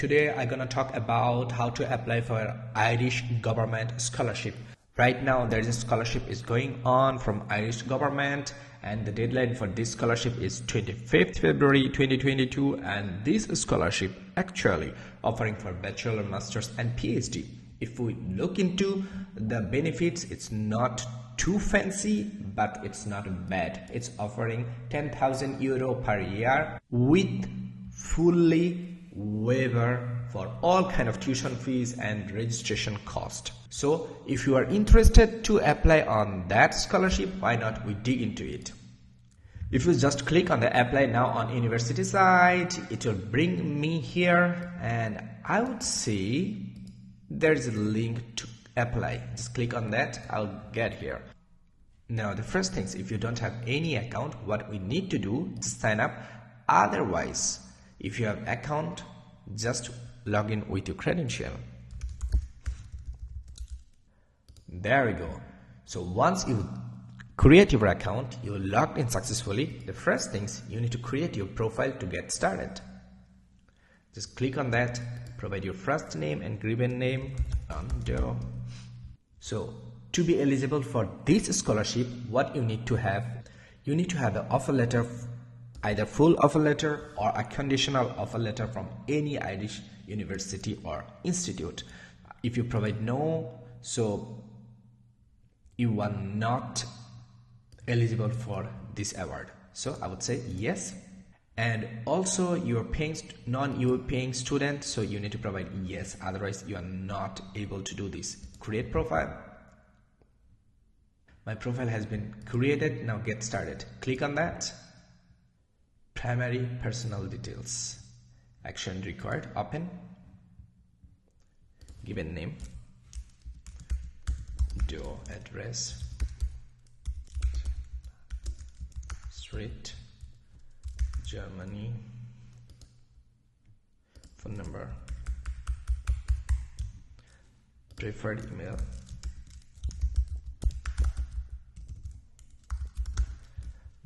Today I'm gonna talk about how to apply for Irish government scholarship. Right now there is a scholarship is going on from Irish government, and the deadline for this scholarship is 25th February 2022, and this scholarship actually offering for bachelor, masters and PhD. If we look into the benefits, it's not too fancy, but it's not bad. It's offering 10,000 euro per year with fully waiver for all kind of tuition fees and registration cost. So if you are interested to apply on that scholarship, why not we dig into it. If you just click on the apply now on university site, it will bring me here, and I would say there is a link to apply. Just click on that, I'll get here. Now the first things, if you don't have any account, what we need to do is sign up. Otherwise, if you have account, just log in with your credential. There we go. So once you create your account, you logged in successfully, the first things you need to create your profile to get started. Just click on that, provide your first name and given name. So to be eligible for this scholarship, what you need to have an offer letter, either full offer letter or a conditional offer letter from any Irish university or institute. If you provide no, so you are not eligible for this award. So I would say yes. And also you're paying non-paying student, so you need to provide yes, otherwise you are not able to do this. Create profile. My profile has been created. Now get started. Click on that. Primary personal details. Action required. Open. Given name. Door address. Street. Germany. Phone number. Preferred email.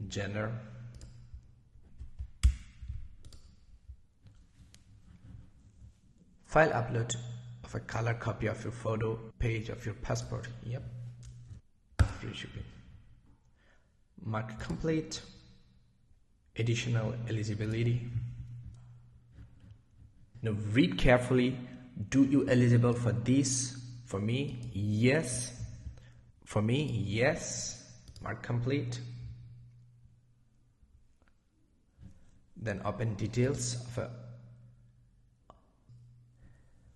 Gender. File upload of a color copy of your photo, page of your passport. Yep. Free shipping. Mark complete. Additional eligibility. Now read carefully. Do you eligible for this? For me, yes. For me, yes. Mark complete. Then open details of a.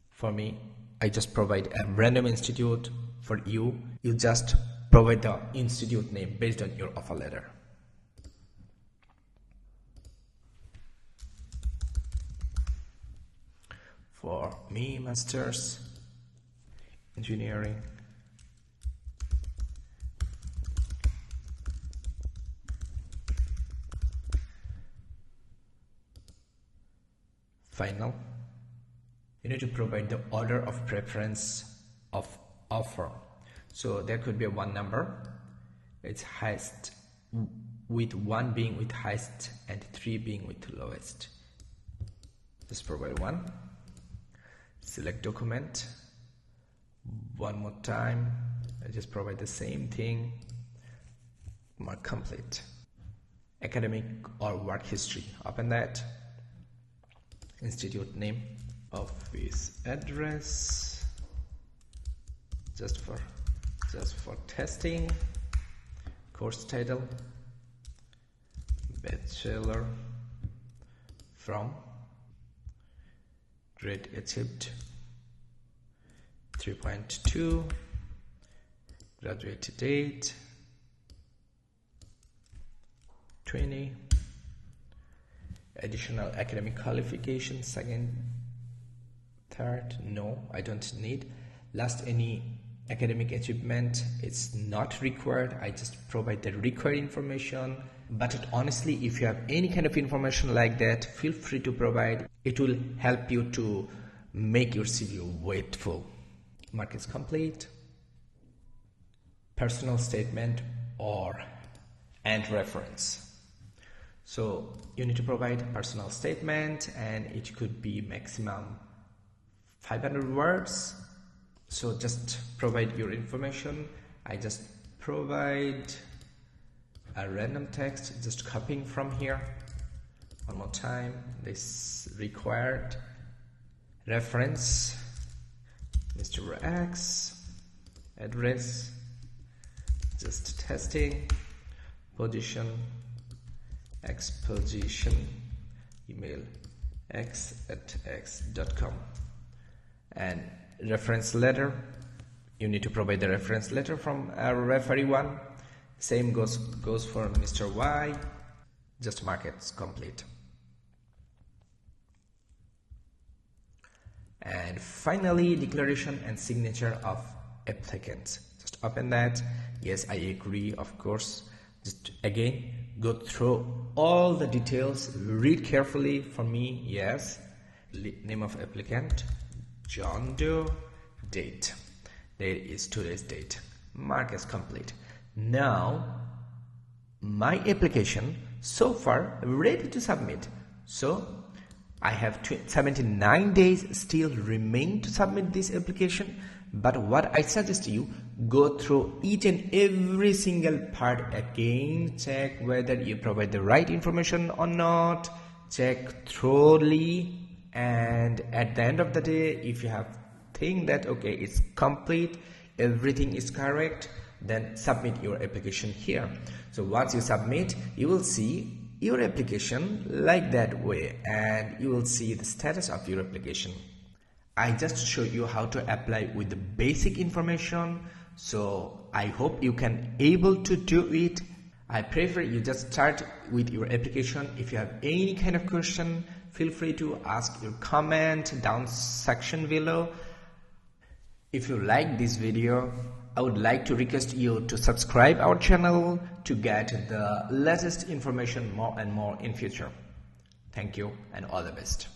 For me, I just provide a random institute. For you, you just provide the institute name based on your offer letter. For me, masters, engineering. Final. You need to provide the order of preference of offer. So there could be a one number. It's highest, with 1 being with highest and 3 being with lowest. Just provide 1. Select document. One more time. I just provide the same thing. Mark complete. Academic or work history. Open that. Institute name, office address, just for testing. Course title, bachelor from, grade achieved 3.2, graduate date 20. Additional academic qualifications, second, third, no, I don't need. Last, any academic achievement, it's not required. I just provide the required information. But honestly, if you have any kind of information like that, feel free to provide. It will help you to make your CV weightful. Mark is complete. Personal statement and reference. So you need to provide a personal statement, and it could be maximum 500 words. So just provide your information. I just provide a random text, just copying from here. One more time, this required reference, Mr. X, address, just testing, position, X position, email x@x.com, and reference letter. You need to provide the reference letter from a referee one. Same goes for Mr. Y. Just mark it complete. And finally, declaration and signature of applicant. Just open that. Yes, I agree, of course. Just again go through all the details, read carefully for me. Yes, name of applicant John Doe, date, there is today's date, mark as complete. Now my application so far ready to submit. So I have 79 days still remain to submit this application. But what I suggest you, go through each and every single part again, check whether you provide the right information or not, check thoroughly, and at the end of the day, if you have think that okay, it's complete, everything is correct, then submit your application here. So once you submit, you will see your application like that way, and you will see the status of your application. I just show you how to apply with the basic information, so I hope you can able to do it. I prefer you just start with your application. If you have any kind of question, feel free to ask your comment down section below. If you like this video, I would like to request you to subscribe our channel to get the latest information more and more in future. Thank you and all the best.